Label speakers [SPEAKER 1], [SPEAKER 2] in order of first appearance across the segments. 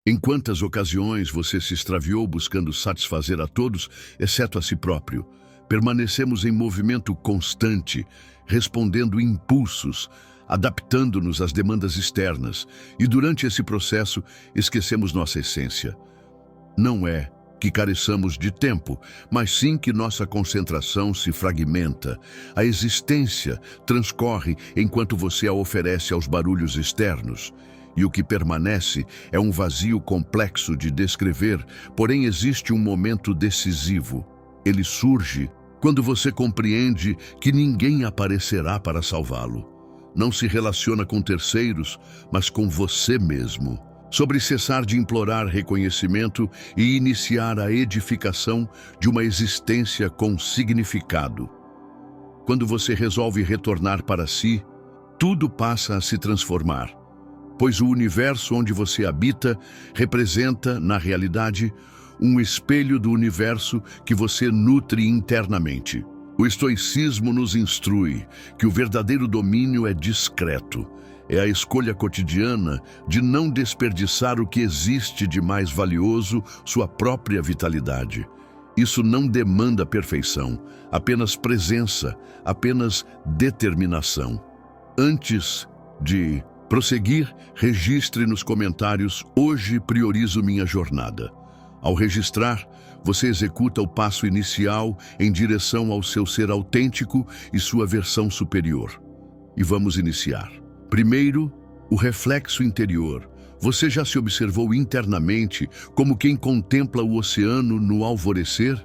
[SPEAKER 1] Em quantas ocasiões você se extraviou buscando satisfazer a todos, exceto a si próprio? Permanecemos em movimento constante, respondendo impulsos, adaptando-nos às demandas externas, e durante esse processo esquecemos nossa essência. Não é que careçamos de tempo, mas sim que nossa concentração se fragmenta. A existência transcorre enquanto você a oferece aos barulhos externos. E o que permanece é um vazio complexo de descrever, porém existe um momento decisivo. Ele surge quando você compreende que ninguém aparecerá para salvá-lo. Não se relaciona com terceiros, mas com você mesmo. Sobre cessar de implorar reconhecimento e iniciar a edificação de uma existência com significado. Quando você resolve retornar para si, tudo passa a se transformar, pois o universo onde você habita representa, na realidade, um espelho do universo que você nutre internamente. O estoicismo nos instrui que o verdadeiro domínio é discreto. É a escolha cotidiana de não desperdiçar o que existe de mais valioso, sua própria vitalidade. Isso não demanda perfeição, apenas presença, apenas determinação. Antes de prosseguir, registre nos comentários: hoje priorizo minha jornada. Ao registrar, você executa o passo inicial em direção ao seu ser autêntico e sua versão superior. E vamos iniciar. Primeiro, o reflexo interior. Você já se observou internamente como quem contempla o oceano no alvorecer?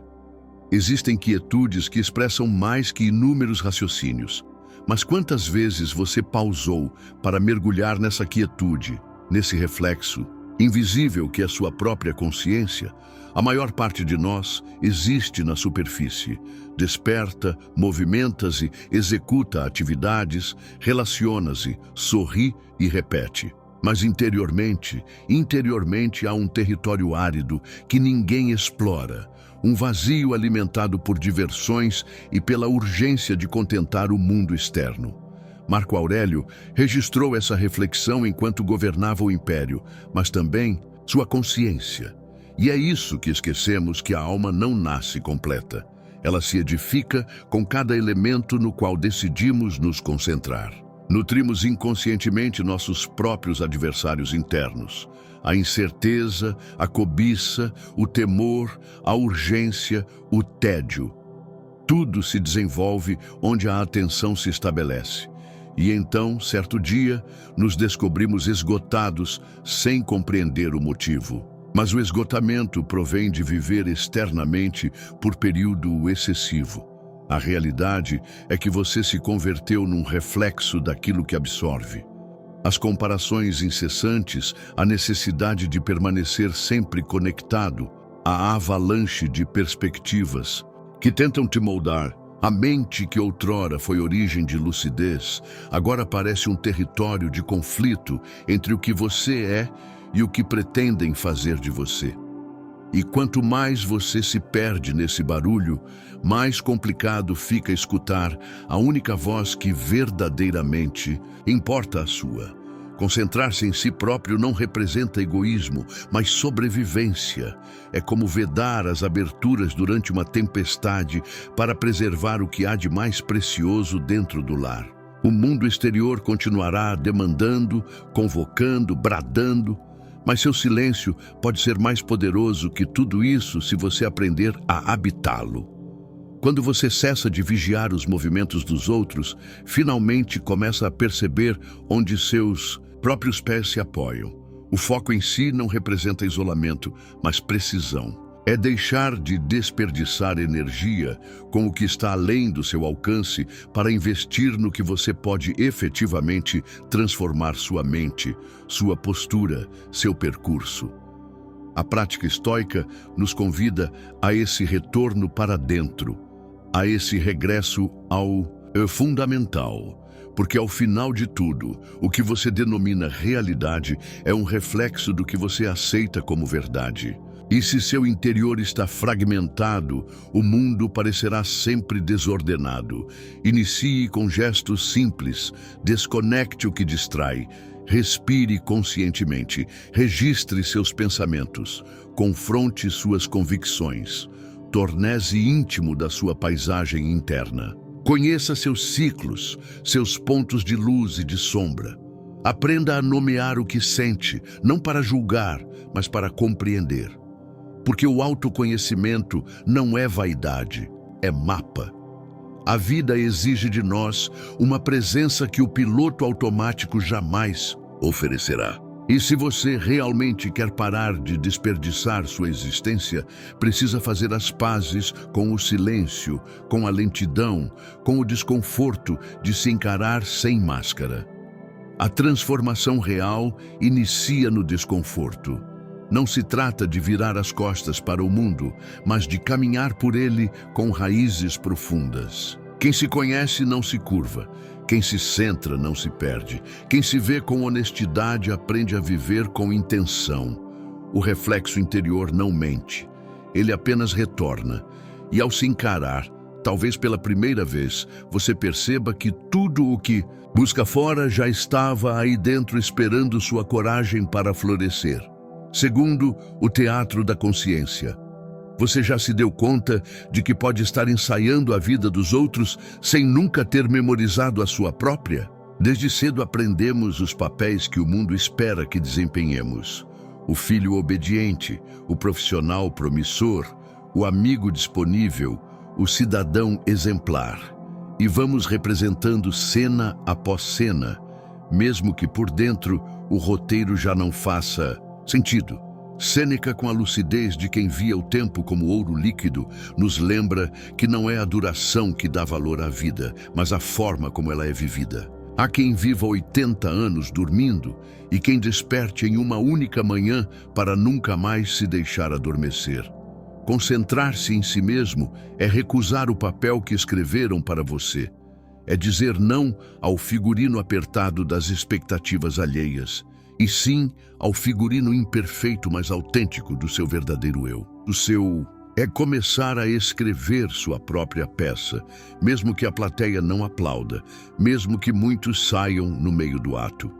[SPEAKER 1] Existem quietudes que expressam mais que inúmeros raciocínios. Mas quantas vezes você pausou para mergulhar nessa quietude, nesse reflexo, invisível que é sua própria consciência? A maior parte de nós existe na superfície. Desperta, movimenta-se, executa atividades, relaciona-se, sorri e repete. Mas interiormente há um território árido que ninguém explora. Um vazio alimentado por diversões e pela urgência de contentar o mundo externo. Marco Aurélio registrou essa reflexão enquanto governava o império, mas também sua consciência. E é isso que esquecemos, que a alma não nasce completa. Ela se edifica com cada elemento no qual decidimos nos concentrar. Nutrimos inconscientemente nossos próprios adversários internos. A incerteza, a cobiça, o temor, a urgência, o tédio. Tudo se desenvolve onde a atenção se estabelece. E então, certo dia, nos descobrimos esgotados sem compreender o motivo. Mas o esgotamento provém de viver externamente por período excessivo. A realidade é que você se converteu num reflexo daquilo que absorve. As comparações incessantes, a necessidade de permanecer sempre conectado, a avalanche de perspectivas que tentam te moldar. A mente que outrora foi origem de lucidez, agora parece um território de conflito entre o que você é e o que pretendem fazer de você. E quanto mais você se perde nesse barulho, mais complicado fica escutar a única voz que verdadeiramente importa a sua. Concentrar-se em si próprio não representa egoísmo, mas sobrevivência. É como vedar as aberturas durante uma tempestade para preservar o que há de mais precioso dentro do lar. O mundo exterior continuará demandando, convocando, bradando, mas seu silêncio pode ser mais poderoso que tudo isso se você aprender a habitá-lo. Quando você cessa de vigiar os movimentos dos outros, finalmente começa a perceber onde seus próprios pés se apoiam. O foco em si não representa isolamento, mas precisão. É deixar de desperdiçar energia com o que está além do seu alcance para investir no que você pode efetivamente transformar sua mente, sua postura, seu percurso. A prática estoica nos convida a esse retorno para dentro, a esse regresso ao fundamental. Porque ao final de tudo, o que você denomina realidade é um reflexo do que você aceita como verdade. E se seu interior está fragmentado, o mundo parecerá sempre desordenado. Inicie com gestos simples, desconecte o que distrai, Respire conscientemente, registre seus pensamentos, confronte suas convicções, torne-se íntimo da sua paisagem interna. Conheça seus ciclos, seus pontos de luz e de sombra. Aprenda a nomear o que sente, não para julgar, mas para compreender. Porque o autoconhecimento não é vaidade, é mapa. A vida exige de nós uma presença que o piloto automático jamais oferecerá. E se você realmente quer parar de desperdiçar sua existência, precisa fazer as pazes com o silêncio, com a lentidão, com o desconforto de se encarar sem máscara. A transformação real inicia no desconforto. Não se trata de virar as costas para o mundo, mas de caminhar por ele com raízes profundas. Quem se conhece não se curva. Quem se centra não se perde. Quem se vê com honestidade aprende a viver com intenção. O reflexo interior não mente. Ele apenas retorna. E ao se encarar, talvez pela primeira vez, você perceba que tudo o que busca fora já estava aí dentro esperando sua coragem para florescer. Segundo, o teatro da consciência. Você já se deu conta de que pode estar ensaiando a vida dos outros sem nunca ter memorizado a sua própria? Desde cedo aprendemos os papéis que o mundo espera que desempenhemos. O filho obediente, o profissional promissor, o amigo disponível, o cidadão exemplar. E vamos representando cena após cena, mesmo que por dentro o roteiro já não faça sentido. Sêneca, com a lucidez de quem via o tempo como ouro líquido, nos lembra que não é a duração que dá valor à vida, mas a forma como ela é vivida. Há quem viva 80 anos dormindo e quem desperte em uma única manhã para nunca mais se deixar adormecer. Concentrar-se em si mesmo é recusar o papel que escreveram para você. É dizer não ao figurino apertado das expectativas alheias, e sim ao figurino imperfeito, mas autêntico do seu verdadeiro eu. O seu é começar a escrever sua própria peça, mesmo que a plateia não aplauda, mesmo que muitos saiam no meio do ato.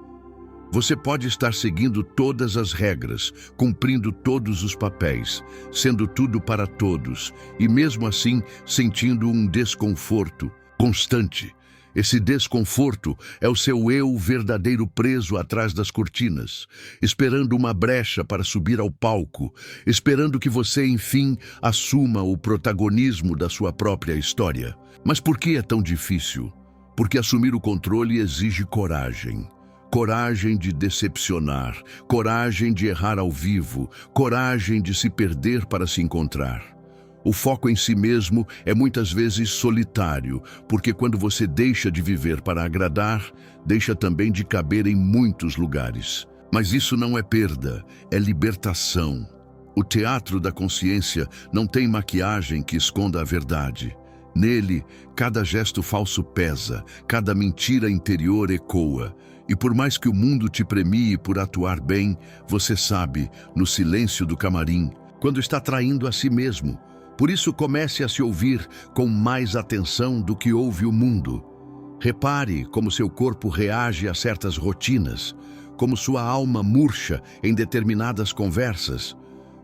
[SPEAKER 1] Você pode estar seguindo todas as regras, cumprindo todos os papéis, sendo tudo para todos, e mesmo assim sentindo um desconforto constante. Esse desconforto é o seu eu verdadeiro preso atrás das cortinas, esperando uma brecha para subir ao palco, esperando que você, enfim, assuma o protagonismo da sua própria história. Mas por que é tão difícil? Porque assumir o controle exige coragem. Coragem de decepcionar, coragem de errar ao vivo, coragem de se perder para se encontrar. O foco em si mesmo é muitas vezes solitário, porque quando você deixa de viver para agradar, deixa também de caber em muitos lugares. Mas isso não é perda, é libertação. O teatro da consciência não tem maquiagem que esconda a verdade. Nele, cada gesto falso pesa, cada mentira interior ecoa. E por mais que o mundo te premie por atuar bem, você sabe, no silêncio do camarim, quando está traindo a si mesmo. Por isso comece a se ouvir com mais atenção do que ouve o mundo. Repare como seu corpo reage a certas rotinas, como sua alma murcha em determinadas conversas,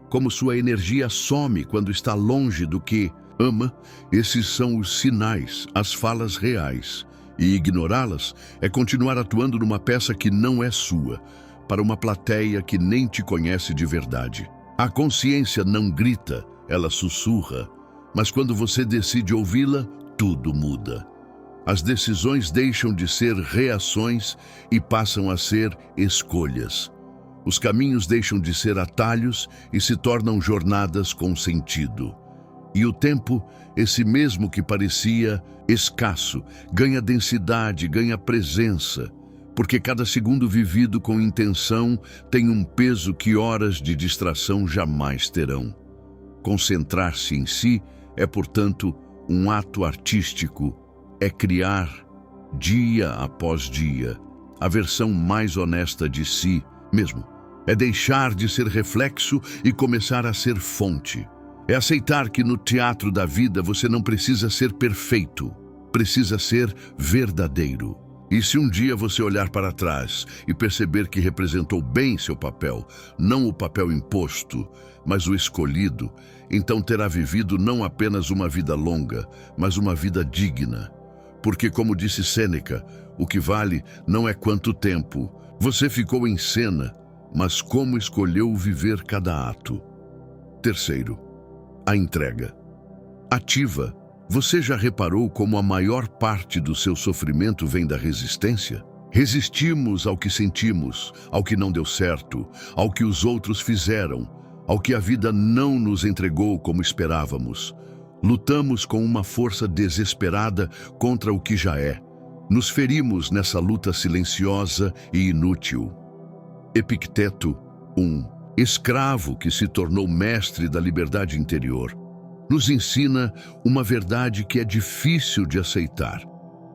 [SPEAKER 1] como sua energia some quando está longe do que ama. Esses são os sinais, as falas reais. E ignorá-las é continuar atuando numa peça que não é sua, para uma plateia que nem te conhece de verdade. A consciência não grita, ela sussurra, mas quando você decide ouvi-la, tudo muda. As decisões deixam de ser reações e passam a ser escolhas. Os caminhos deixam de ser atalhos e se tornam jornadas com sentido. E o tempo, esse mesmo que parecia escasso, ganha densidade, ganha presença, porque cada segundo vivido com intenção tem um peso que horas de distração jamais terão. Concentrar-se em si é, portanto, um ato artístico, é criar, dia após dia, a versão mais honesta de si mesmo. É deixar de ser reflexo e começar a ser fonte. É aceitar que no teatro da vida você não precisa ser perfeito, precisa ser verdadeiro. E se um dia você olhar para trás e perceber que representou bem seu papel, não o papel imposto, mas o escolhido, então terá vivido não apenas uma vida longa, mas uma vida digna. Porque, como disse Sêneca, o que vale não é quanto tempo você ficou em cena, mas como escolheu viver cada ato. Terceiro, a entrega. Ativa. Você já reparou como a maior parte do seu sofrimento vem da resistência? Resistimos ao que sentimos, ao que não deu certo, ao que os outros fizeram, ao que a vida não nos entregou como esperávamos. Lutamos com uma força desesperada contra o que já é. Nos ferimos nessa luta silenciosa e inútil. Epicteto, escravo que se tornou mestre da liberdade interior, nos ensina uma verdade que é difícil de aceitar,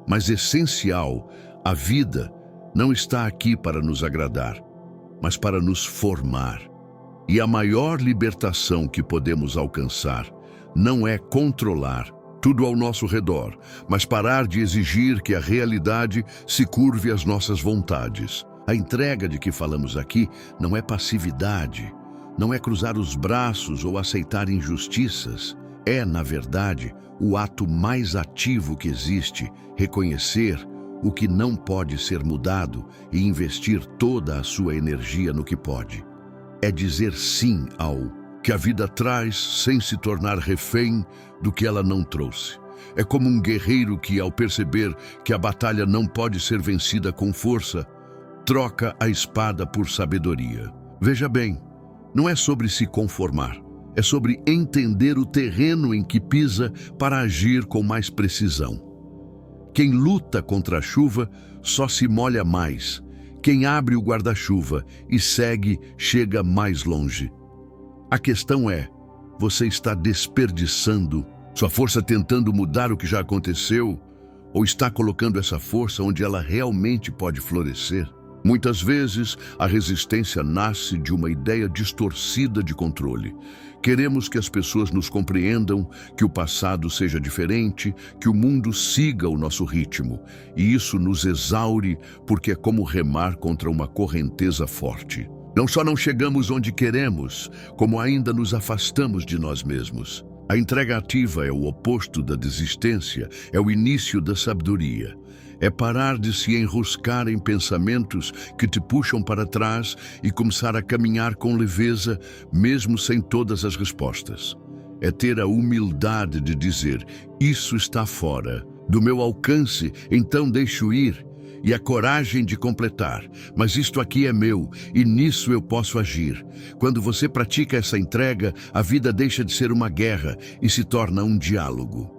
[SPEAKER 1] mas essencial. A vida não está aqui para nos agradar, mas para nos formar. E a maior libertação que podemos alcançar não é controlar tudo ao nosso redor, mas parar de exigir que a realidade se curve às nossas vontades. A entrega de que falamos aqui não é passividade, não é cruzar os braços ou aceitar injustiças. É, na verdade, o ato mais ativo que existe, reconhecer o que não pode ser mudado e investir toda a sua energia no que pode. É dizer sim ao que a vida traz sem se tornar refém do que ela não trouxe. É como um guerreiro que, ao perceber que a batalha não pode ser vencida com força, troca a espada por sabedoria. Veja bem, não é sobre se conformar. É sobre entender o terreno em que pisa para agir com mais precisão. Quem luta contra a chuva só se molha mais. Quem abre o guarda-chuva e segue chega mais longe. A questão é, você está desperdiçando sua força tentando mudar o que já aconteceu? Ou está colocando essa força onde ela realmente pode florescer? Muitas vezes, a resistência nasce de uma ideia distorcida de controle. Queremos que as pessoas nos compreendam, que o passado seja diferente, que o mundo siga o nosso ritmo. E isso nos exaure porque é como remar contra uma correnteza forte. Não só não chegamos onde queremos, como ainda nos afastamos de nós mesmos. A entrega ativa é o oposto da desistência, é o início da sabedoria. É parar de se enroscar em pensamentos que te puxam para trás e começar a caminhar com leveza, mesmo sem todas as respostas. É ter a humildade de dizer, isso está fora do meu alcance, então deixo ir. E a coragem de completar, mas isto aqui é meu e nisso eu posso agir. Quando você pratica essa entrega, a vida deixa de ser uma guerra e se torna um diálogo.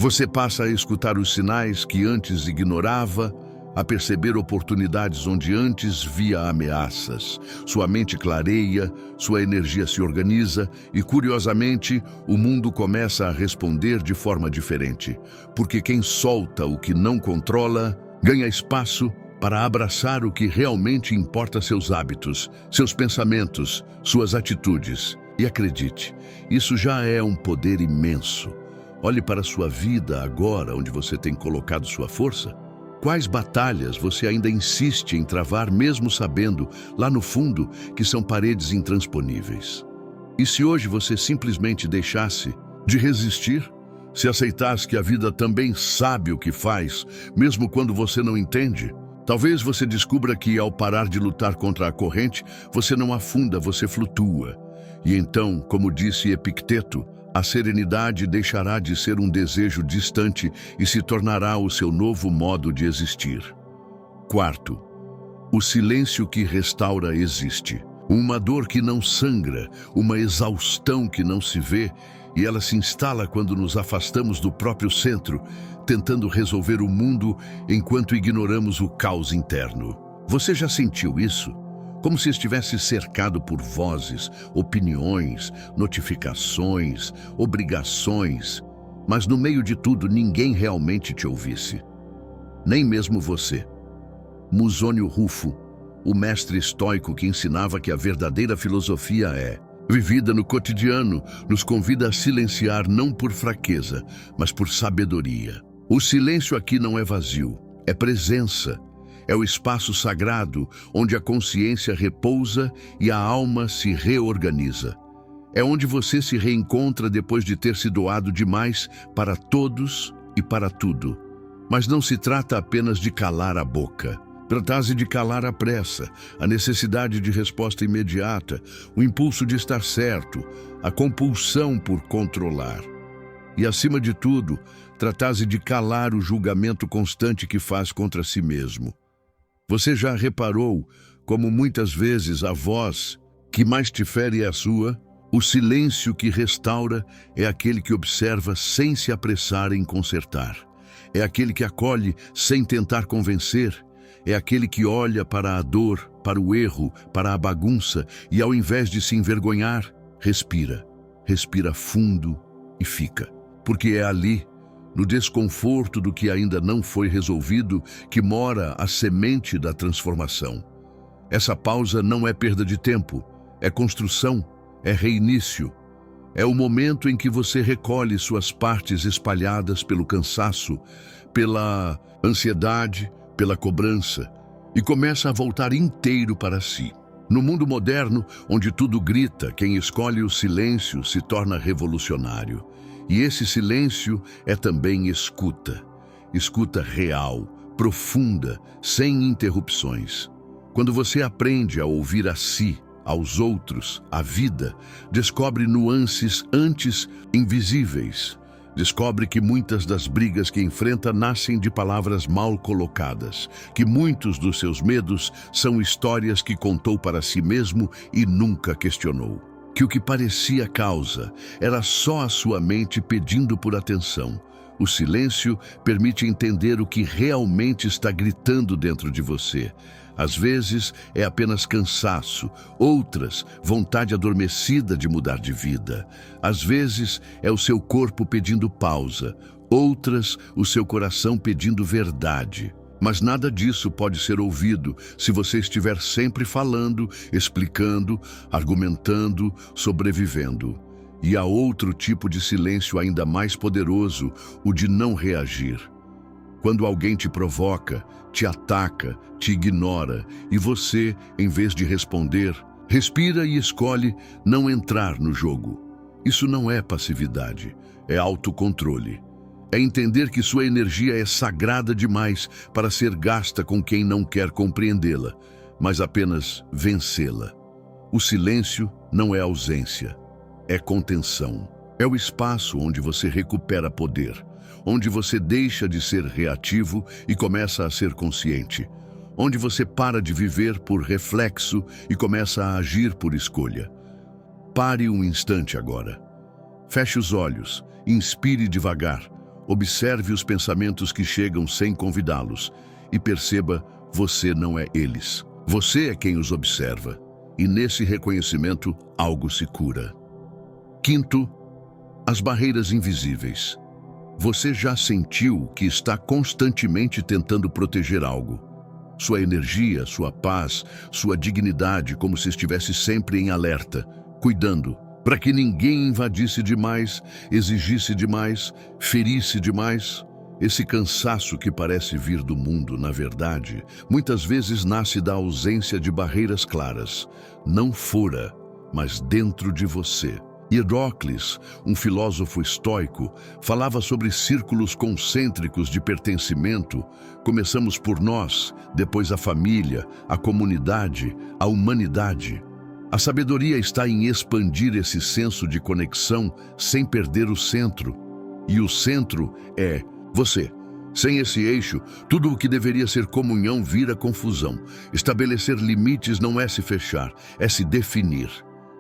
[SPEAKER 1] Você passa a escutar os sinais que antes ignorava, a perceber oportunidades onde antes via ameaças. Sua mente clareia, sua energia se organiza e, curiosamente, o mundo começa a responder de forma diferente. Porque quem solta o que não controla, ganha espaço para abraçar o que realmente importa: seus hábitos, seus pensamentos, suas atitudes. E acredite, isso já é um poder imenso. Olhe para a sua vida agora, onde você tem colocado sua força. Quais batalhas você ainda insiste em travar, mesmo sabendo, lá no fundo, que são paredes intransponíveis? E se hoje você simplesmente deixasse de resistir? Se aceitasse que a vida também sabe o que faz, mesmo quando você não entende? Talvez você descubra que, ao parar de lutar contra a corrente, você não afunda, você flutua. E então, como disse Epicteto, a serenidade deixará de ser um desejo distante e se tornará o seu novo modo de existir. Quarto, o silêncio que restaura existe. Uma dor que não sangra, uma exaustão que não se vê, e ela se instala quando nos afastamos do próprio centro, tentando resolver o mundo enquanto ignoramos o caos interno. Você já sentiu isso? Como se estivesse cercado por vozes, opiniões, notificações, obrigações, mas no meio de tudo ninguém realmente te ouvisse. Nem mesmo você. Musônio Rufo, o mestre estoico que ensinava que a verdadeira filosofia é vivida no cotidiano, nos convida a silenciar não por fraqueza, mas por sabedoria. O silêncio aqui não é vazio, é presença. É o espaço sagrado onde a consciência repousa e a alma se reorganiza. É onde você se reencontra depois de ter se doado demais para todos e para tudo. Mas não se trata apenas de calar a boca. Trata-se de calar a pressa, a necessidade de resposta imediata, o impulso de estar certo, a compulsão por controlar. E, acima de tudo, trata-se de calar o julgamento constante que faz contra si mesmo. Você já reparou como muitas vezes a voz que mais te fere é a sua? O silêncio que restaura é aquele que observa sem se apressar em consertar. É aquele que acolhe sem tentar convencer. É aquele que olha para a dor, para o erro, para a bagunça e, ao invés de se envergonhar, respira. Respira fundo e fica. Porque é ali, no desconforto do que ainda não foi resolvido, que mora a semente da transformação. Essa pausa não é perda de tempo, é construção, é reinício. É o momento em que você recolhe suas partes espalhadas pelo cansaço, pela ansiedade, pela cobrança, e começa a voltar inteiro para si. No mundo moderno, onde tudo grita, quem escolhe o silêncio se torna revolucionário. E esse silêncio é também escuta. Escuta real, profunda, sem interrupções. Quando você aprende a ouvir a si, aos outros, à vida, descobre nuances antes invisíveis. Descobre que muitas das brigas que enfrenta nascem de palavras mal colocadas, que muitos dos seus medos são histórias que contou para si mesmo e nunca questionou. Que o que parecia causa era só a sua mente pedindo por atenção. O silêncio permite entender o que realmente está gritando dentro de você. Às vezes é apenas cansaço, outras, vontade adormecida de mudar de vida. Às vezes é o seu corpo pedindo pausa, outras, o seu coração pedindo verdade. Mas nada disso pode ser ouvido se você estiver sempre falando, explicando, argumentando, sobrevivendo. E há outro tipo de silêncio ainda mais poderoso, o de não reagir. Quando alguém te provoca, te ataca, te ignora, e você, em vez de responder, respira e escolhe não entrar no jogo. Isso não é passividade, é autocontrole. É entender que sua energia é sagrada demais para ser gasta com quem não quer compreendê-la, mas apenas vencê-la. O silêncio não é ausência, é contenção. É o espaço onde você recupera poder, onde você deixa de ser reativo e começa a ser consciente, onde você para de viver por reflexo e começa a agir por escolha. Pare um instante agora. Feche os olhos, inspire devagar. Observe os pensamentos que chegam sem convidá-los e perceba, você não é eles. Você é quem os observa. E nesse reconhecimento, algo se cura. Quinto, as barreiras invisíveis. Você já sentiu que está constantemente tentando proteger algo? Sua energia, sua paz, sua dignidade, como se estivesse sempre em alerta, cuidando, para que ninguém invadisse demais, exigisse demais, ferisse demais. Esse cansaço que parece vir do mundo, na verdade, muitas vezes nasce da ausência de barreiras claras, não fora, mas dentro de você. Hierocles, um filósofo estoico, falava sobre círculos concêntricos de pertencimento. Começamos por nós, depois a família, a comunidade, a humanidade. A sabedoria está em expandir esse senso de conexão sem perder o centro. E o centro é você. Sem esse eixo, tudo o que deveria ser comunhão vira confusão. Estabelecer limites não é se fechar, é se definir.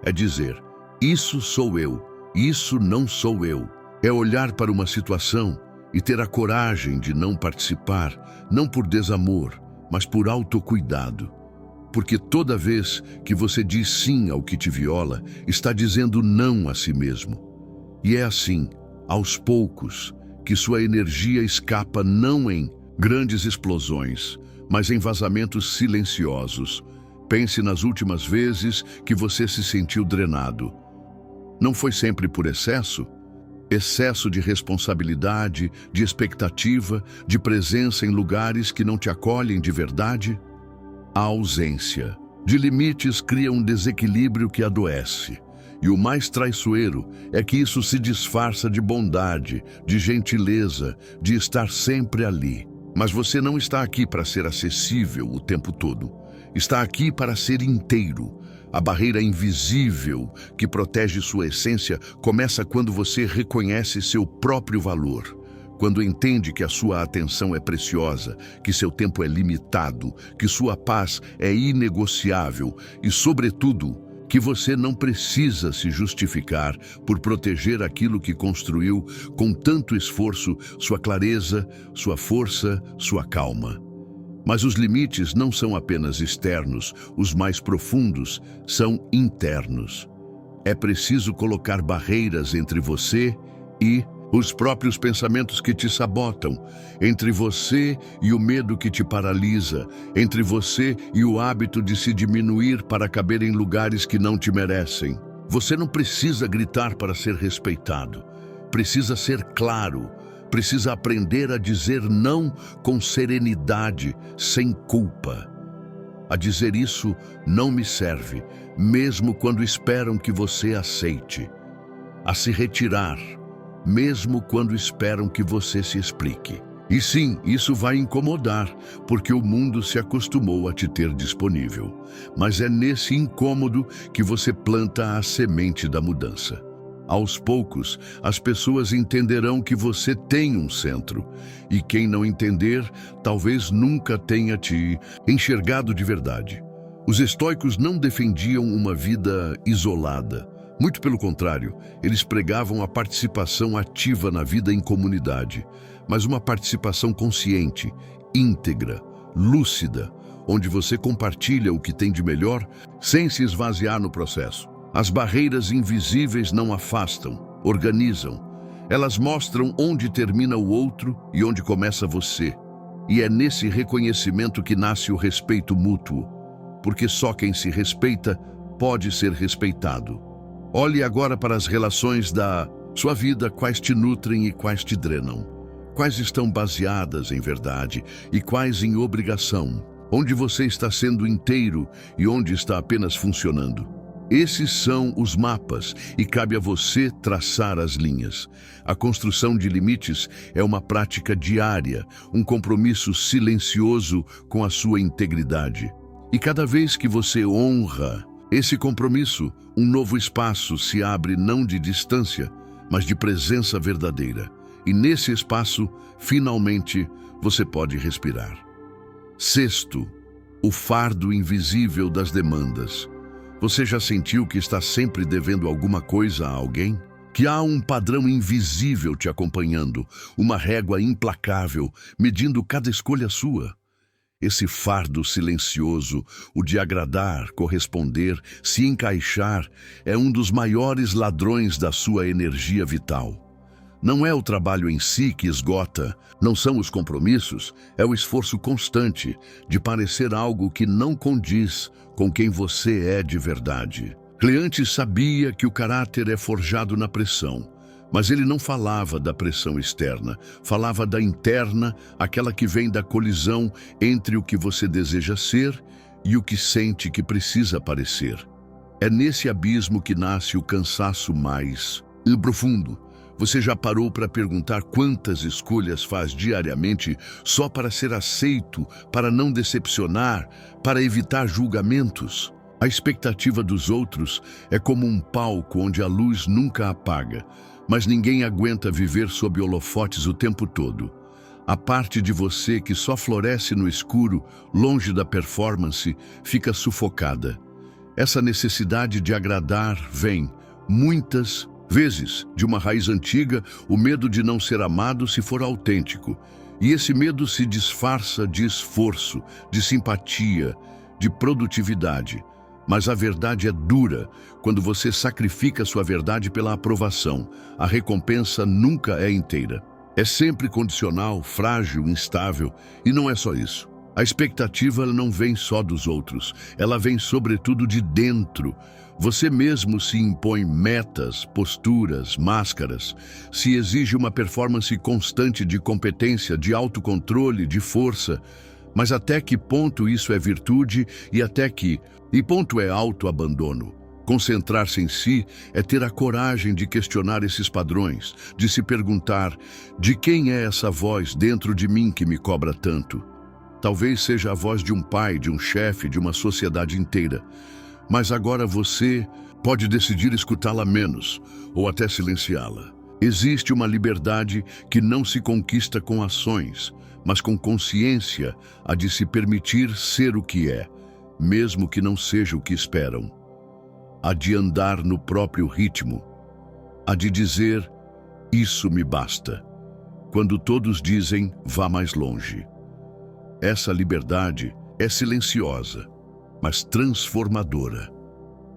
[SPEAKER 1] É dizer, isso sou eu, isso não sou eu. É olhar para uma situação e ter a coragem de não participar, não por desamor, mas por autocuidado. Porque toda vez que você diz sim ao que te viola, está dizendo não a si mesmo. E é assim, aos poucos, que sua energia escapa não em grandes explosões, mas em vazamentos silenciosos. Pense nas últimas vezes que você se sentiu drenado. Não foi sempre por excesso? excesso de responsabilidade, de expectativa, de presença em lugares que não te acolhem de verdade. A ausência de limites cria um desequilíbrio que adoece. E o mais traiçoeiro é que isso se disfarça de bondade, de gentileza, de estar sempre ali. Mas você não está aqui para ser acessível o tempo todo. Está aqui para ser inteiro. A barreira invisível que protege sua essência começa quando você reconhece seu próprio valor. Quando entende que a sua atenção é preciosa, que seu tempo é limitado, que sua paz é inegociável e, sobretudo, que você não precisa se justificar por proteger aquilo que construiu com tanto esforço, sua clareza, sua força, sua calma. Mas os limites não são apenas externos, os mais profundos são internos. É preciso colocar barreiras entre você e os próprios pensamentos que te sabotam, entre você e o medo que te paralisa, entre você e o hábito de se diminuir para caber em lugares que não te merecem. Você não precisa gritar para ser respeitado. Precisa ser claro. Precisa aprender a dizer não com serenidade, sem culpa. A dizer isso não me serve, mesmo quando esperam que você aceite. A se retirar, mesmo quando esperam que você se explique. E sim, isso vai incomodar, porque o mundo se acostumou a te ter disponível. Mas é nesse incômodo que você planta a semente da mudança. Aos poucos, as pessoas entenderão que você tem um centro. E quem não entender, talvez nunca tenha te enxergado de verdade. Os estoicos não defendiam uma vida isolada. Muito pelo contrário, eles pregavam a participação ativa na vida em comunidade, mas uma participação consciente, íntegra, lúcida, onde você compartilha o que tem de melhor sem se esvaziar no processo. As barreiras invisíveis não afastam, organizam. Elas mostram onde termina o outro e onde começa você. E é nesse reconhecimento que nasce o respeito mútuo, porque só quem se respeita pode ser respeitado. Olhe agora para as relações da sua vida, quais te nutrem e quais te drenam. Quais estão baseadas em verdade e quais em obrigação. Onde você está sendo inteiro e onde está apenas funcionando. Esses são os mapas e cabe a você traçar as linhas. A construção de limites é uma prática diária, um compromisso silencioso com a sua integridade. E cada vez que você honra esse compromisso, um novo espaço se abre não de distância, mas de presença verdadeira. E nesse espaço, finalmente, você pode respirar. Sexto, o fardo invisível das demandas. Você já sentiu que está sempre devendo alguma coisa a alguém? Que há um padrão invisível te acompanhando, uma régua implacável, medindo cada escolha sua? Esse fardo silencioso, o de agradar, corresponder, se encaixar, é um dos maiores ladrões da sua energia vital. Não é o trabalho em si que esgota, não são os compromissos, é o esforço constante de parecer algo que não condiz com quem você é de verdade. Cleantes sabia que o caráter é forjado na pressão, mas ele não falava da pressão externa, falava da interna, aquela que vem da colisão entre o que você deseja ser e o que sente que precisa parecer. É nesse abismo que nasce o cansaço mais profundo. Você já parou para perguntar quantas escolhas faz diariamente só para ser aceito, para não decepcionar, para evitar julgamentos? A expectativa dos outros é como um palco onde a luz nunca apaga, mas ninguém aguenta viver sob holofotes o tempo todo. A parte de você que só floresce no escuro, longe da performance, fica sufocada. Essa necessidade de agradar vem, muitas vezes, de uma raiz antiga, o medo de não ser amado se for autêntico. E esse medo se disfarça de esforço, de simpatia, de produtividade. Mas a verdade é dura quando você sacrifica sua verdade pela aprovação. A recompensa nunca é inteira. É sempre condicional, frágil, instável. E não é só isso. A expectativa não vem só dos outros. Ela vem sobretudo de dentro. Você mesmo se impõe metas, posturas, máscaras, se exige uma performance constante de competência, de autocontrole, de força. Mas até que ponto isso é virtude e ponto é autoabandono? Concentrar-se em si é ter a coragem de questionar esses padrões, de se perguntar: de quem é essa voz dentro de mim que me cobra tanto? Talvez seja a voz de um pai, de um chefe, de uma sociedade inteira. Mas agora você pode decidir escutá-la menos ou até silenciá-la. Existe uma liberdade que não se conquista com ações, mas com consciência, a de se permitir ser o que é, mesmo que não seja o que esperam. A de andar no próprio ritmo. A de dizer: isso me basta, quando todos dizem: vá mais longe. Essa liberdade é silenciosa, mas transformadora.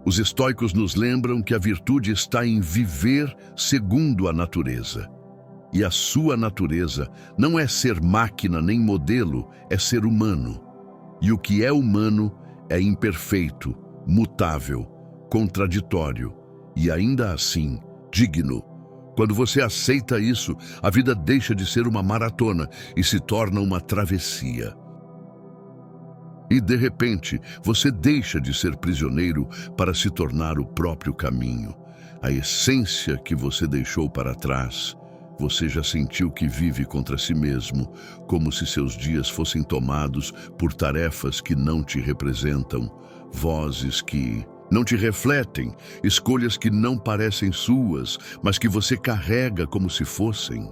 [SPEAKER 1] Os estoicos nos lembram que a virtude está em viver segundo a natureza. E a sua natureza não é ser máquina nem modelo, é ser humano. E o que é humano é imperfeito, mutável, contraditório e ainda assim digno. Quando você aceita isso, a vida deixa de ser uma maratona e se torna uma travessia. E, de repente, você deixa de ser prisioneiro para se tornar o próprio caminho. A essência que você deixou para trás, você já sentiu que vive contra si mesmo, como se seus dias fossem tomados por tarefas que não te representam, vozes que não te refletem, escolhas que não parecem suas, mas que você carrega como se fossem.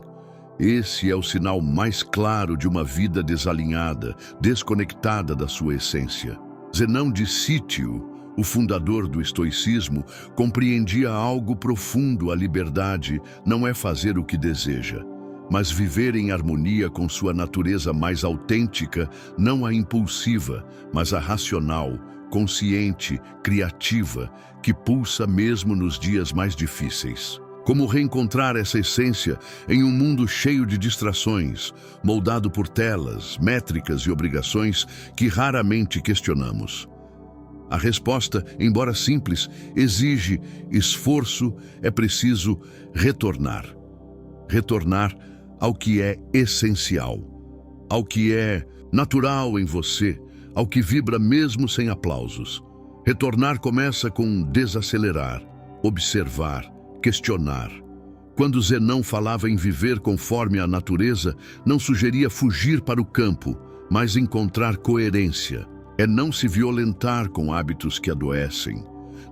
[SPEAKER 1] Esse é o sinal mais claro de uma vida desalinhada, desconectada da sua essência. Zenão de Cítio, o fundador do estoicismo, compreendia algo profundo: a liberdade não é fazer o que deseja, mas viver em harmonia com sua natureza mais autêntica, não a impulsiva, mas a racional, consciente, criativa, que pulsa mesmo nos dias mais difíceis. Como reencontrar essa essência em um mundo cheio de distrações, moldado por telas, métricas e obrigações que raramente questionamos? A resposta, embora simples, exige esforço. É preciso retornar. Retornar ao que é essencial, ao que é natural em você, ao que vibra mesmo sem aplausos. Retornar começa com desacelerar, observar, questionar. Quando Zenão falava em viver conforme a natureza, não sugeria fugir para o campo, mas encontrar coerência. É não se violentar com hábitos que adoecem,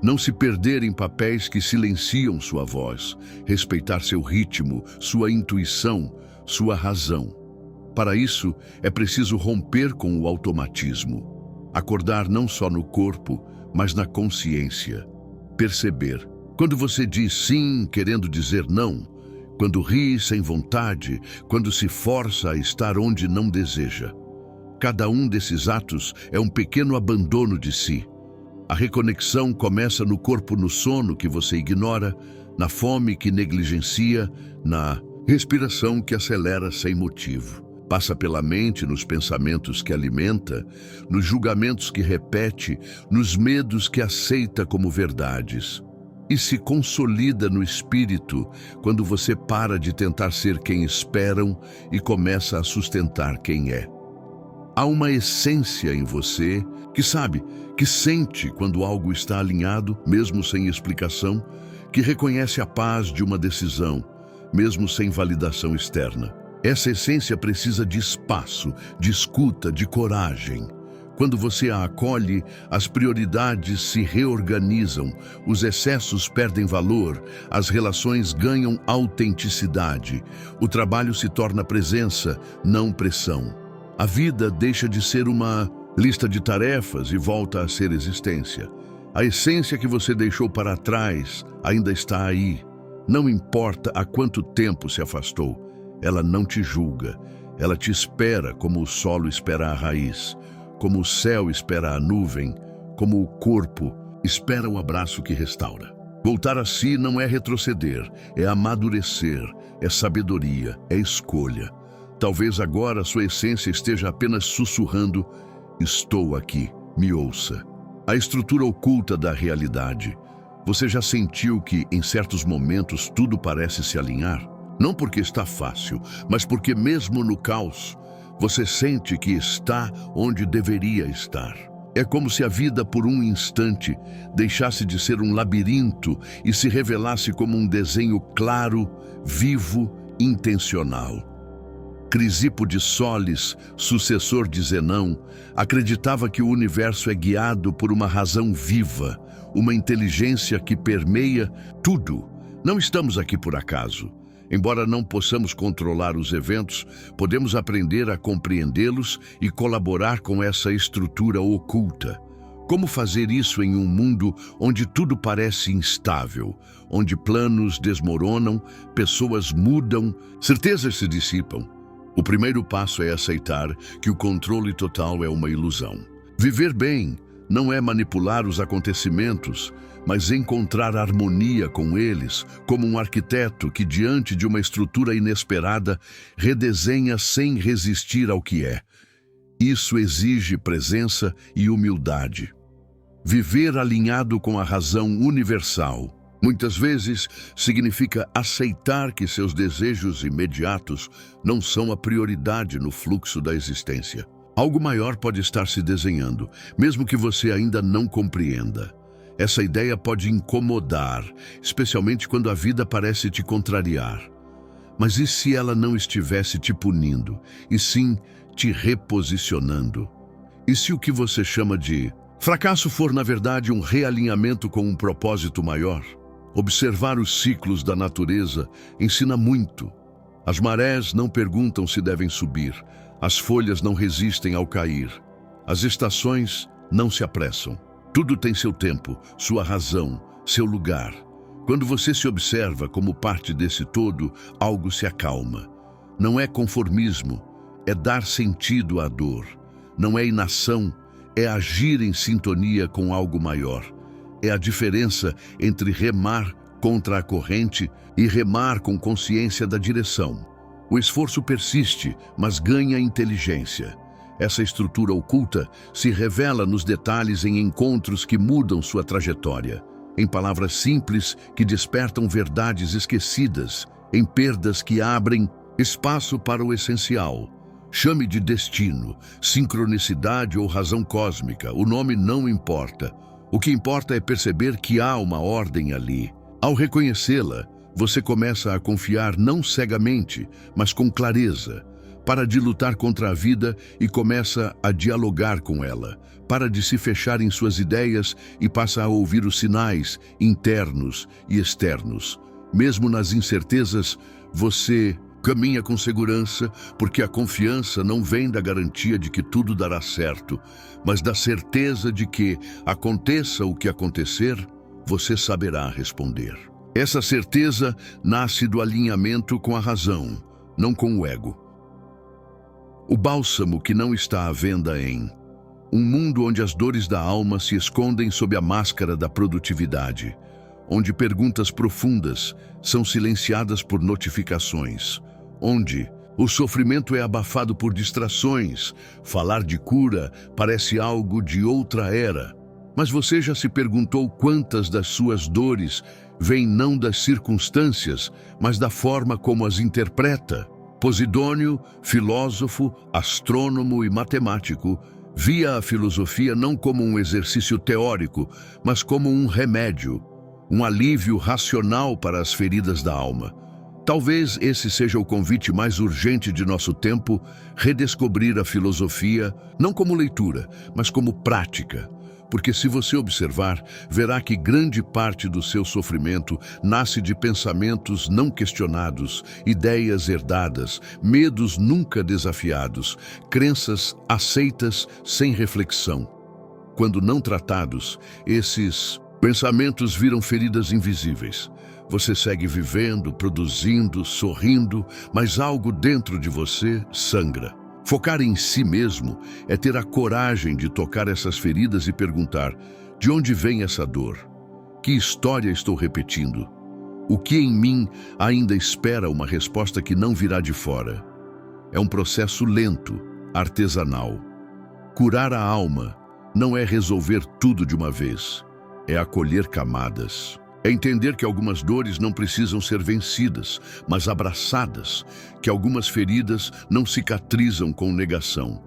[SPEAKER 1] não se perder em papéis que silenciam sua voz, respeitar seu ritmo, sua intuição, sua razão. Para isso, é preciso romper com o automatismo, acordar não só no corpo, mas na consciência, perceber. Quando você diz sim querendo dizer não, quando ri sem vontade, quando se força a estar onde não deseja. Cada um desses atos é um pequeno abandono de si. A reconexão começa no corpo, no sono que você ignora, na fome que negligencia, na respiração que acelera sem motivo. Passa pela mente, nos pensamentos que alimenta, nos julgamentos que repete, nos medos que aceita como verdades. E se consolida no espírito quando você para de tentar ser quem esperam e começa a sustentar quem é. Há uma essência em você que sabe, que sente quando algo está alinhado, mesmo sem explicação, que reconhece a paz de uma decisão, mesmo sem validação externa. Essa essência precisa de espaço, de escuta, de coragem. Quando você a acolhe, as prioridades se reorganizam, os excessos perdem valor, as relações ganham autenticidade, o trabalho se torna presença, não pressão. A vida deixa de ser uma lista de tarefas e volta a ser existência. A essência que você deixou para trás ainda está aí. Não importa há quanto tempo se afastou, ela não te julga, ela te espera como o solo espera a raiz. Como o céu espera a nuvem, como o corpo espera o abraço que restaura. Voltar a si não é retroceder, é amadurecer, é sabedoria, é escolha. Talvez agora sua essência esteja apenas sussurrando: estou aqui, me ouça. A estrutura oculta da realidade, Você já sentiu que, em certos momentos, tudo parece se alinhar? Não porque está fácil, mas porque mesmo no caos, você sente que está onde deveria estar. É como se a vida, por um instante, deixasse de ser um labirinto e se revelasse como um desenho claro, vivo, intencional. Crisipo de Solis, sucessor de Zenão, acreditava que o universo é guiado por uma razão viva, uma inteligência que permeia tudo. Não estamos aqui por acaso. Embora não possamos controlar os eventos, podemos aprender a compreendê-los e colaborar com essa estrutura oculta. Como fazer isso em um mundo onde tudo parece instável, onde planos desmoronam, pessoas mudam, certezas se dissipam? O primeiro passo é aceitar que o controle total é uma ilusão. Viver bem não é manipular os acontecimentos, mas encontrar harmonia com eles, como um arquiteto que, diante de uma estrutura inesperada, redesenha sem resistir ao que é. Isso exige presença e humildade. Viver alinhado com a razão universal muitas vezes significa aceitar que seus desejos imediatos não são a prioridade no fluxo da existência. Algo maior pode estar se desenhando, mesmo que você ainda não compreenda. Essa ideia pode incomodar, especialmente quando a vida parece te contrariar. Mas e se ela não estivesse te punindo, e sim te reposicionando? E se o que você chama de fracasso for, na verdade, um realinhamento com um propósito maior? Observar os ciclos da natureza ensina muito. As marés não perguntam se devem subir, as folhas não resistem ao cair, as estações não se apressam. Tudo tem seu tempo, sua razão, seu lugar. Quando você se observa como parte desse todo, algo se acalma. Não é conformismo, é dar sentido à dor. Não é inação, é agir em sintonia com algo maior. É a diferença entre remar contra a corrente e remar com consciência da direção. O esforço persiste, mas ganha inteligência. Essa estrutura oculta se revela nos detalhes em encontros que mudam sua trajetória, em palavras simples que despertam verdades esquecidas, em perdas que abrem espaço para o essencial. Chame de destino, sincronicidade ou razão cósmica, o nome não importa. O que importa é perceber que há uma ordem ali. Ao reconhecê-la, você começa a confiar não cegamente, mas com clareza. Para de lutar contra a vida e começa a dialogar com ela. Para de se fechar em suas ideias e passa a ouvir os sinais internos e externos. Mesmo nas incertezas, você caminha com segurança, porque a confiança não vem da garantia de que tudo dará certo, mas da certeza de que, aconteça o que acontecer, você saberá responder. Essa certeza nasce do alinhamento com a razão, não com o ego. O bálsamo que não está à venda em um mundo onde as dores da alma se escondem sob a máscara da produtividade, onde perguntas profundas são silenciadas por notificações, onde o sofrimento é abafado por distrações, falar de cura parece algo de outra era. Mas você já se perguntou quantas das suas dores vêm não das circunstâncias, mas da forma como as interpreta? Posidônio, filósofo, astrônomo e matemático, via a filosofia não como um exercício teórico, mas como um remédio, um alívio racional para as feridas da alma. Talvez esse seja o convite mais urgente de nosso tempo, redescobrir a filosofia, não como leitura, mas como prática. Porque se você observar, verá que grande parte do seu sofrimento nasce de pensamentos não questionados, ideias herdadas, medos nunca desafiados, crenças aceitas sem reflexão. Quando não tratados, esses pensamentos viram feridas invisíveis. Você segue vivendo, produzindo, sorrindo, mas algo dentro de você sangra. Focar em si mesmo é ter a coragem de tocar essas feridas e perguntar: de onde vem essa dor? Que história estou repetindo? O que em mim ainda espera uma resposta que não virá de fora? É um processo lento, artesanal. Curar a alma não é resolver tudo de uma vez. é acolher camadas. É entender que algumas dores não precisam ser vencidas, mas abraçadas, que algumas feridas não cicatrizam com negação,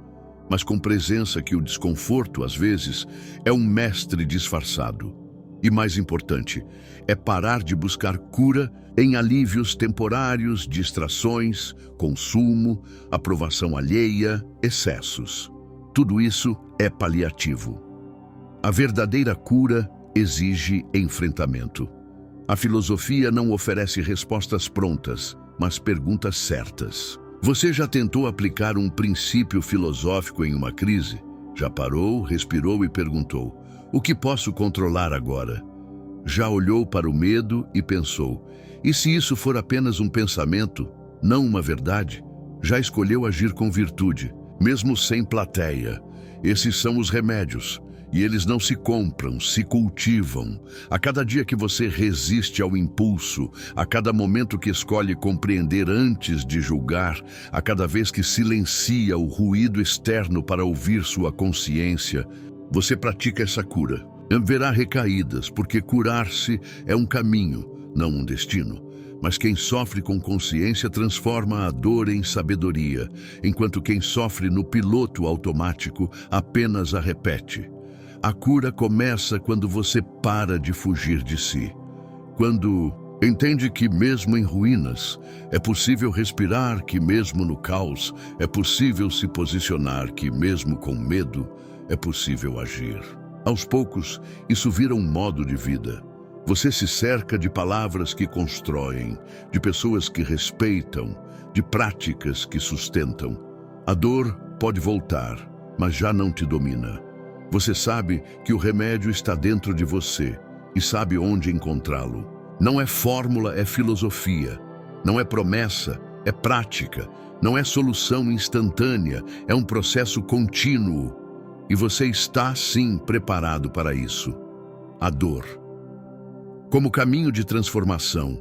[SPEAKER 1] mas com presença, que o desconforto, às vezes, é um mestre disfarçado. E mais importante, é parar de buscar cura em alívios temporários, distrações, consumo, aprovação alheia, excessos. Tudo isso é paliativo. A verdadeira cura exige enfrentamento. A filosofia não oferece respostas prontas, mas perguntas certas. Você já tentou aplicar um princípio filosófico em uma crise? Já parou, respirou e perguntou: o que posso controlar agora? Já olhou para o medo e pensou: e se isso for apenas um pensamento, não uma verdade? Já escolheu agir com virtude, mesmo sem plateia. Esses são os remédios. E eles não se compram, se cultivam. A cada dia que você resiste ao impulso, a cada momento que escolhe compreender antes de julgar, a cada vez que silencia o ruído externo para ouvir sua consciência, você pratica essa cura. Haverá recaídas, porque curar-se é um caminho, não um destino. Mas quem sofre com consciência transforma a dor em sabedoria, enquanto quem sofre no piloto automático apenas a repete. A cura começa quando você para de fugir de si. Quando entende que mesmo em ruínas é possível respirar, que mesmo no caos é possível se posicionar, que mesmo com medo é possível agir. Aos poucos, isso vira um modo de vida. Você se cerca de palavras que constroem, de pessoas que respeitam, de práticas que sustentam. A dor pode voltar, mas já não te domina. Você sabe que o remédio está dentro de você e sabe onde encontrá-lo. Não é fórmula, é filosofia. Não é promessa, é prática. Não é solução instantânea, é um processo contínuo. E você está, sim, preparado para isso. A dor. Como caminho de transformação.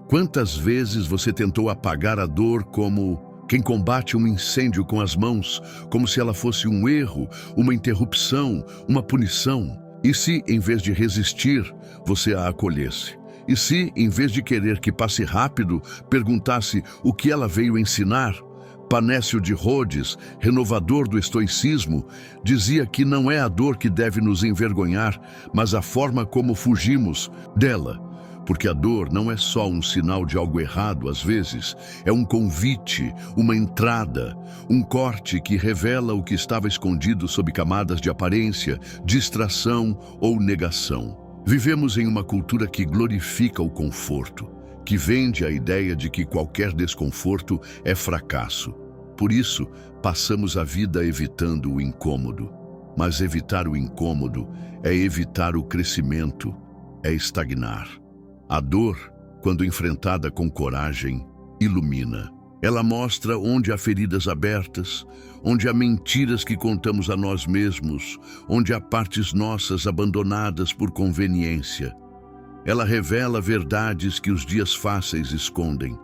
[SPEAKER 1] Quantas vezes você tentou apagar a dor como quem combate um incêndio com as mãos, como se ela fosse um erro, uma interrupção, uma punição? E se, em vez de resistir, você a acolhesse? E se, em vez de querer que passe rápido, perguntasse o que ela veio ensinar? Panécio de Rhodes, renovador do estoicismo, dizia que não é a dor que deve nos envergonhar, mas a forma como fugimos dela. Porque a dor não é só um sinal de algo errado, às vezes, é um convite, uma entrada, um corte que revela o que estava escondido sob camadas de aparência, distração ou negação. Vivemos em uma cultura que glorifica o conforto, que vende a ideia de que qualquer desconforto é fracasso. Por isso, passamos a vida evitando o incômodo. Mas evitar o incômodo é evitar o crescimento, é estagnar. A dor, quando enfrentada com coragem, ilumina. Ela mostra onde há feridas abertas, onde há mentiras que contamos a nós mesmos, onde há partes nossas abandonadas por conveniência. Ela revela verdades que os dias fáceis escondem.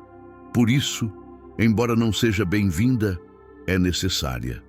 [SPEAKER 1] Por isso, embora não seja bem-vinda, é necessária.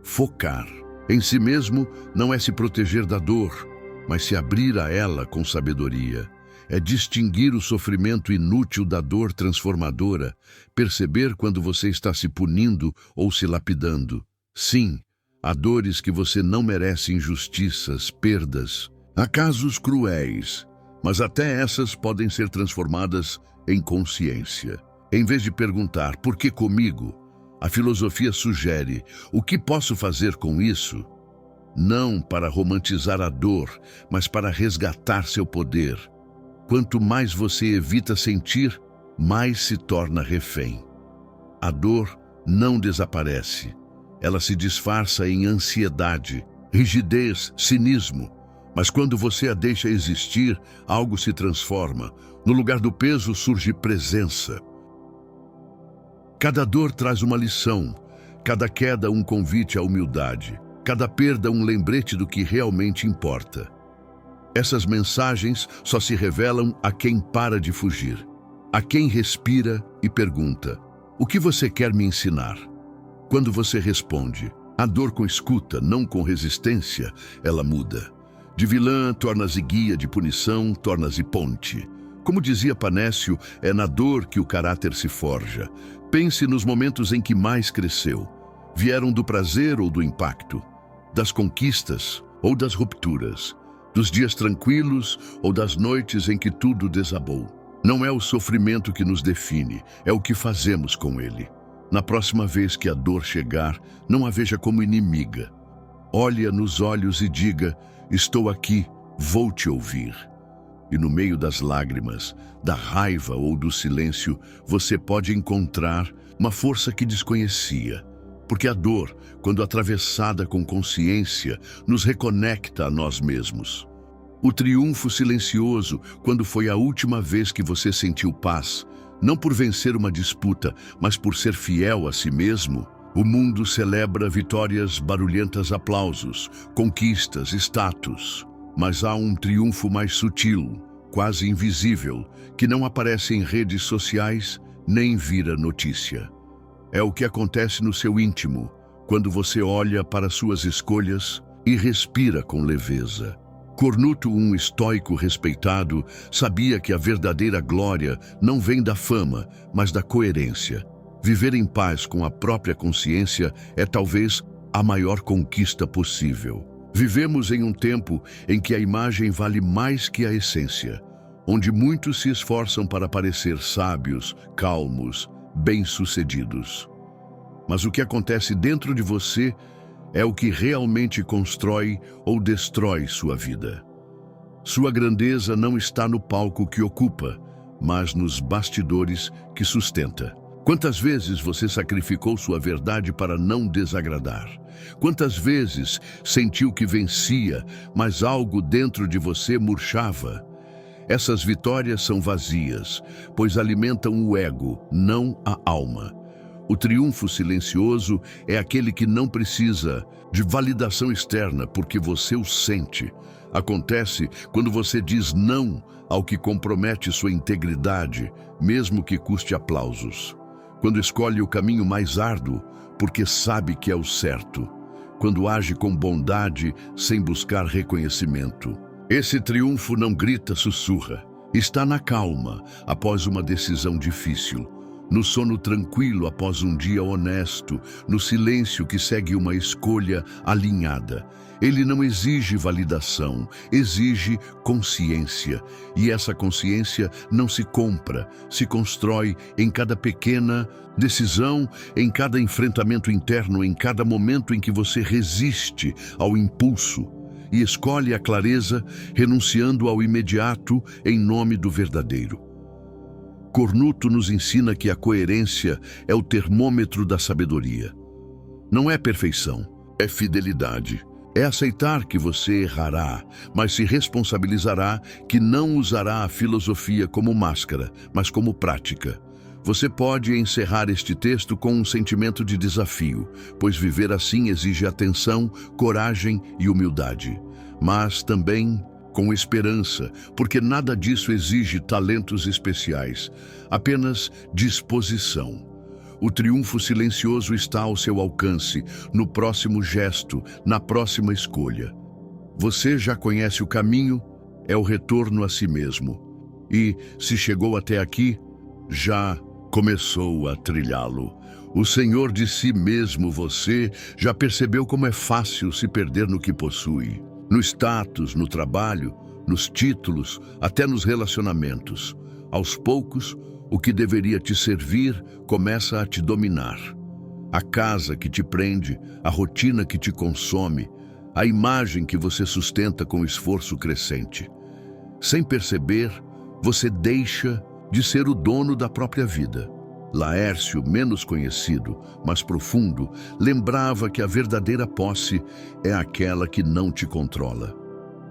[SPEAKER 1] Focar em si mesmo não é se proteger da dor, mas se abrir a ela com sabedoria. É distinguir o sofrimento inútil da dor transformadora, perceber quando você está se punindo ou se lapidando. Sim, há dores que você não merece, injustiças, perdas, há casos cruéis, mas até essas podem ser transformadas em consciência. Em vez de perguntar, por que comigo? A filosofia sugere, o que posso fazer com isso? Não para romantizar a dor, mas para resgatar seu poder. Quanto mais você evita sentir, mais se torna refém. A dor não desaparece. Ela se disfarça em ansiedade, rigidez, cinismo. Mas quando você a deixa existir, algo se transforma. No lugar do peso surge presença. Cada dor traz uma lição, cada queda um convite à humildade, cada perda um lembrete do que realmente importa. Essas mensagens só se revelam a quem para de fugir, a quem respira e pergunta, o que você quer me ensinar? Quando você responde, a dor com escuta, não com resistência, ela muda. De vilã, torna-se guia, de punição, torna-se ponte. Como dizia Panécio, é na dor que o caráter se forja. Pense nos momentos em que mais cresceu. Vieram do prazer ou do impacto? Das conquistas ou das rupturas? Dos dias tranquilos ou das noites em que tudo desabou? Não é o sofrimento que nos define, é o que fazemos com ele. Na próxima vez que a dor chegar, não a veja como inimiga. Olhe-a nos olhos e diga: estou aqui, vou te ouvir. E no meio das lágrimas, da raiva ou do silêncio, você pode encontrar uma força que desconhecia. Porque a dor, quando atravessada com consciência, nos reconecta a nós mesmos. O triunfo silencioso, quando foi a última vez que você sentiu paz, não por vencer uma disputa, mas por ser fiel a si mesmo. O mundo celebra vitórias barulhentas, aplausos, conquistas, status. Mas há um triunfo mais sutil, quase invisível, que não aparece em redes sociais nem vira notícia. É o que acontece no seu íntimo, quando você olha para suas escolhas e respira com leveza. Cornuto, um estoico respeitado, sabia que a verdadeira glória não vem da fama, mas da coerência. Viver em paz com a própria consciência é talvez a maior conquista possível. Vivemos em um tempo em que a imagem vale mais que a essência, onde muitos se esforçam para parecer sábios, calmos, bem-sucedidos. Mas o que acontece dentro de você é o que realmente constrói ou destrói sua vida. Sua grandeza não está no palco que ocupa, mas nos bastidores que sustenta. Quantas vezes você sacrificou sua verdade para não desagradar? Quantas vezes sentiu que vencia, mas algo dentro de você murchava? Essas vitórias são vazias, pois alimentam o ego, não a alma. O triunfo silencioso é aquele que não precisa de validação externa, porque você o sente. Acontece quando você diz não ao que compromete sua integridade, mesmo que custe aplausos. Quando escolhe o caminho mais árduo, porque sabe que é o certo. Quando age com bondade, sem buscar reconhecimento. Esse triunfo não grita, sussurra. Está na calma, após uma decisão difícil. No sono tranquilo, após um dia honesto. No silêncio que segue uma escolha alinhada. Ele não exige validação, exige consciência. E essa consciência não se compra, se constrói em cada pequena decisão, em cada enfrentamento interno, em cada momento em que você resiste ao impulso e escolhe a clareza, renunciando ao imediato em nome do verdadeiro. Cornuto nos ensina que a coerência é o termômetro da sabedoria. Não é perfeição, é fidelidade. É aceitar que você errará, mas se responsabilizará que não usará a filosofia como máscara, mas como prática. Você pode encerrar este texto com um sentimento de desafio, pois viver assim exige atenção, coragem e humildade. Mas também com esperança, porque nada disso exige talentos especiais, apenas disposição. O triunfo silencioso está ao seu alcance, no próximo gesto, na próxima escolha. Você já conhece o caminho, é o retorno a si mesmo. E, se chegou até aqui, já começou a trilhá-lo. O Senhor de si mesmo, você já percebeu como é fácil se perder no que possui. No status, no trabalho, nos títulos, até nos relacionamentos. Aos poucos, o que deveria te servir começa a te dominar. A casa que te prende, a rotina que te consome, a imagem que você sustenta com esforço crescente. Sem perceber, você deixa de ser o dono da própria vida. Laércio, menos conhecido, mas profundo, lembrava que a verdadeira posse é aquela que não te controla.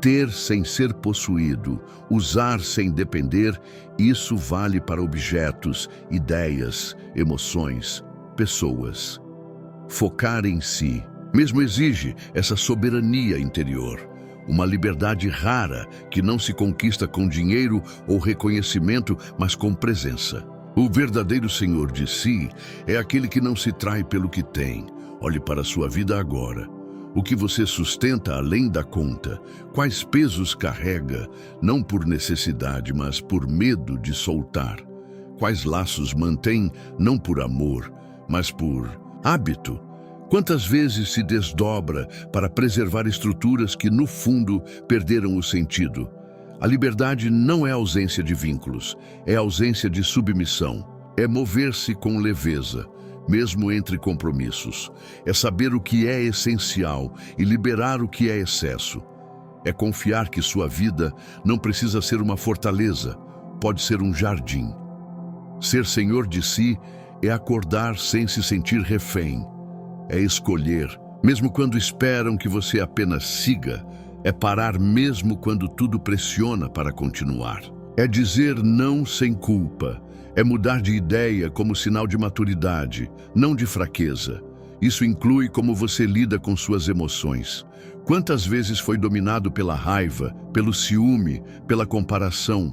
[SPEAKER 1] Ter sem ser possuído, usar sem depender, isso vale para objetos, ideias, emoções, pessoas. Focar em si, mesmo exige essa soberania interior, uma liberdade rara que não se conquista com dinheiro ou reconhecimento, mas com presença. O verdadeiro senhor de si é aquele que não se trai pelo que tem. Olhe para a sua vida agora. O que você sustenta além da conta? Quais pesos carrega, não por necessidade, mas por medo de soltar? Quais laços mantém, não por amor, mas por hábito? Quantas vezes se desdobra para preservar estruturas que, no fundo, perderam o sentido? A liberdade não é ausência de vínculos, é ausência de submissão. É mover-se com leveza, mesmo entre compromissos. É saber o que é essencial e liberar o que é excesso. É confiar que sua vida não precisa ser uma fortaleza, pode ser um jardim. Ser senhor de si é acordar sem se sentir refém. É escolher, mesmo quando esperam que você apenas siga. É parar mesmo quando tudo pressiona para continuar. É dizer não sem culpa. É mudar de ideia como sinal de maturidade, não de fraqueza. Isso inclui como você lida com suas emoções. Quantas vezes foi dominado pela raiva, pelo ciúme, pela comparação?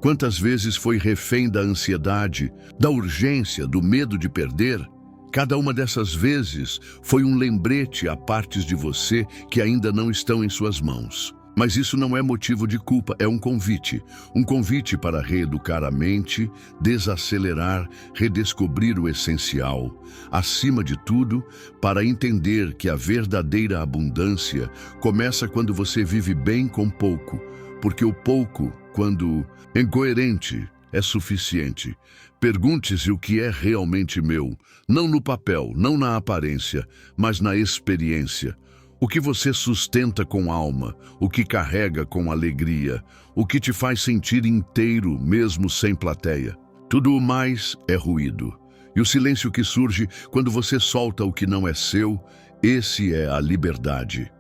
[SPEAKER 1] Quantas vezes foi refém da ansiedade, da urgência, do medo de perder? Cada uma dessas vezes foi um lembrete a partes de você que ainda não estão em suas mãos. Mas isso não é motivo de culpa, é um convite para reeducar a mente, desacelerar, redescobrir o essencial. Acima de tudo, para entender que a verdadeira abundância começa quando você vive bem com pouco, porque o pouco, quando incoerente, é suficiente. Pergunte-se o que é realmente meu, não no papel, não na aparência, mas na experiência. O que você sustenta com alma, o que carrega com alegria, o que te faz sentir inteiro mesmo sem plateia. Tudo o mais é ruído. E o silêncio que surge quando você solta o que não é seu, esse é a liberdade.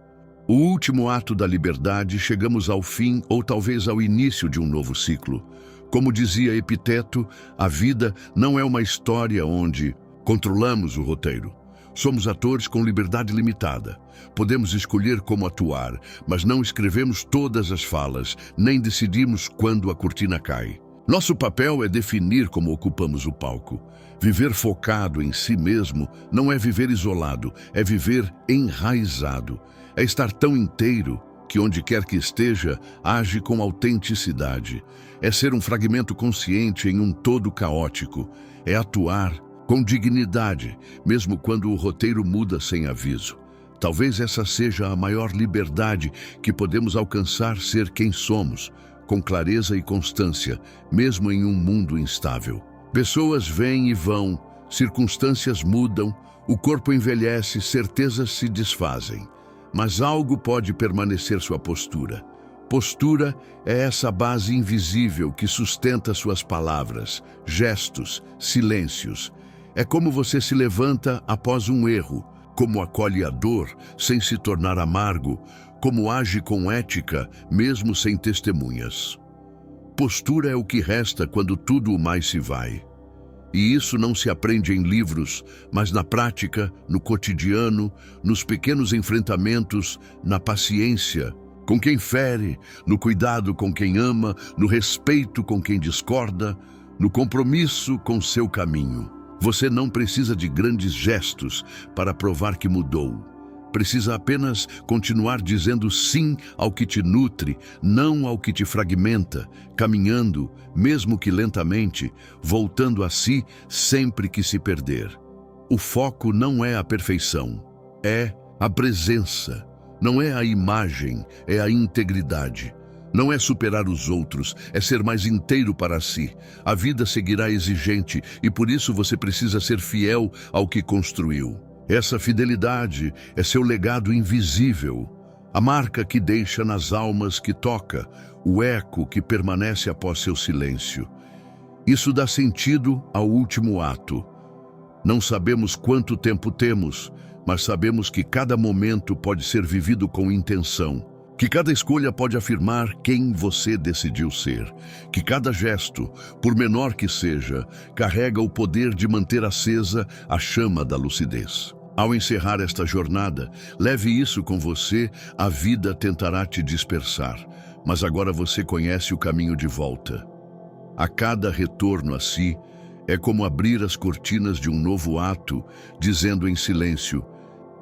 [SPEAKER 1] O último ato da liberdade, chegamos ao fim ou talvez ao início de um novo ciclo. Como dizia Epiteto, a vida não é uma história onde controlamos o roteiro. Somos atores com liberdade limitada. Podemos escolher como atuar, mas não escrevemos todas as falas, nem decidimos quando a cortina cai. Nosso papel é definir como ocupamos o palco. Viver focado em si mesmo não é viver isolado, é viver enraizado. É estar tão inteiro que onde quer que esteja, age com autenticidade. É ser um fragmento consciente em um todo caótico. É atuar com dignidade, mesmo quando o roteiro muda sem aviso. Talvez essa seja a maior liberdade que podemos alcançar, ser quem somos, com clareza e constância, mesmo em um mundo instável. Pessoas vêm e vão, circunstâncias mudam, o corpo envelhece, certezas se desfazem. Mas algo pode permanecer: sua postura. Postura é essa base invisível que sustenta suas palavras, gestos, silêncios. É como você se levanta após um erro, como acolhe a dor sem se tornar amargo, como age com ética mesmo sem testemunhas. Postura é o que resta quando tudo o mais se vai. E isso não se aprende em livros, mas na prática, no cotidiano, nos pequenos enfrentamentos, na paciência com quem fere, no cuidado com quem ama, no respeito com quem discorda, no compromisso com seu caminho. Você não precisa de grandes gestos para provar que mudou. Precisa apenas continuar dizendo sim ao que te nutre, não ao que te fragmenta, caminhando, mesmo que lentamente, voltando a si sempre que se perder. O foco não é a perfeição, é a presença. Não é a imagem, é a integridade. Não é superar os outros, é ser mais inteiro para si. A vida seguirá exigente e por isso você precisa ser fiel ao que construiu. Essa fidelidade é seu legado invisível, a marca que deixa nas almas que toca, o eco que permanece após seu silêncio. Isso dá sentido ao último ato. Não sabemos quanto tempo temos, mas sabemos que cada momento pode ser vivido com intenção, que cada escolha pode afirmar quem você decidiu ser, que cada gesto, por menor que seja, carrega o poder de manter acesa a chama da lucidez. Ao encerrar esta jornada, leve isso com você, a vida tentará te dispersar, mas agora você conhece o caminho de volta. A cada retorno a si, é como abrir as cortinas de um novo ato, dizendo em silêncio: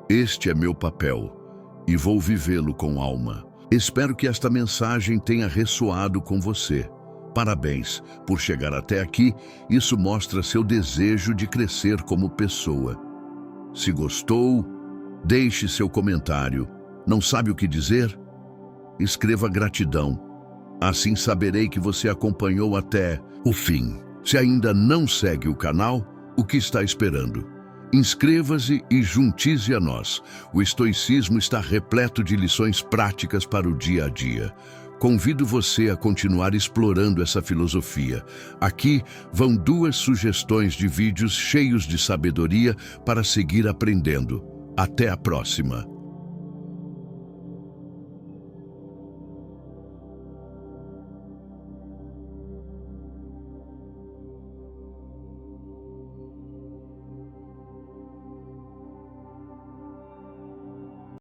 [SPEAKER 1] este é meu papel, e vou vivê-lo com alma. Espero que esta mensagem tenha ressoado com você. Parabéns por chegar até aqui, isso mostra seu desejo de crescer como pessoa. Se gostou, deixe seu comentário. Não sabe o que dizer? Escreva gratidão. Assim saberei que você acompanhou até o fim. Se ainda não segue o canal, o que está esperando? Inscreva-se e junte-se a nós. O estoicismo está repleto de lições práticas para o dia a dia. Convido você a continuar explorando essa filosofia. Aqui vão 2 sugestões de vídeos cheios de sabedoria para seguir aprendendo. Até a próxima!